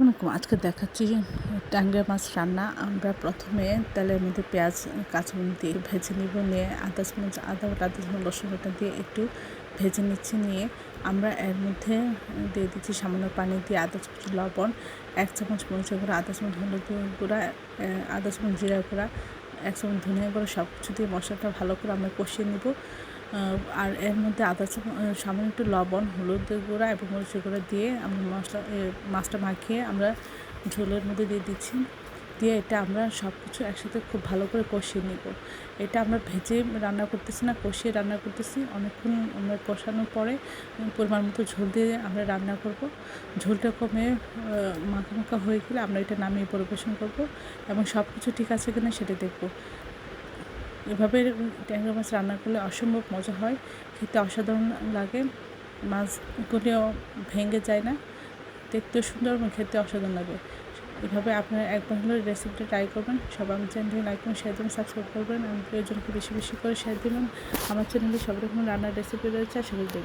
আসসালামু আজকে দেখাচ্ছি যে ট্যাংরা মাছ রান্না। আমরা প্রথমে তেলের মধ্যে পেঁয়াজ কাঁচামরিচ দিয়ে ভেজে নিব, নিয়ে আদা বাটা রসুন বাটা দিয়ে একটু ভেজে নিচ্ছি। নিয়ে আমরা এর মধ্যে দিয়ে দিচ্ছি সামান্য পানি দিয়ে আধা চামচ লবণ, 1 চামচ মরিচের গুঁড়া, আধা চামচ হলুদ গুঁড়া, আধা চামচ জিরা গুঁড়া, 1 চামচ ধনিয়া গুঁড়া, সব কিছু দিয়ে মশলাটা ভালো করে আমরা কষিয়ে নিব। আর এর মধ্যে সামান্য একটু লবণ, হলুদের গুঁড়া এবং মরিচের গুঁড়া দিয়ে আমরা মাছটা মাখিয়ে আমরা ঝোলের মধ্যে দিয়ে দিচ্ছি। দিয়ে এটা আমরা সব কিছু একসাথে খুব ভালো করে কষিয়ে নিব। এটা আমরা ভেজে রান্না করতেছি না, কষিয়ে রান্না করতেছি। অনেকক্ষণ আমরা কষানোর পরে পরিমাণ মতো ঝোল দিয়ে আমরা রান্না করব। ঝোলটা কমে মাখা মাখা হয়ে গেলে আমরা এটা নামিয়ে পরিবেশন করব এবং সব কিছু ঠিক আছে কিনা সেটা দেখব। এভাবে ট্যাংরা মাছ রান্না করলে অসম্ভব মজা হয়, খেতে অসাধারণ লাগে। মাছগুলিও ভেঙে যায় না, দেখতেও সুন্দর এবং খেতে অসাধারণ লাগে। এভাবে আপনারা একবার হলে রেসিপিটা ট্রাই করবেন। সবাই আমার চ্যানেলটি লাইক করবেন, শেয়ার দেবেন, সাবস্ক্রাইব করবেন। আমি প্রয়োজনকে বেশি বেশি করে শেয়ার দেবেন। আমার চ্যানেলে সব রকম রান্নার রেসিপি রয়েছে, সেগুলো দেখবেন।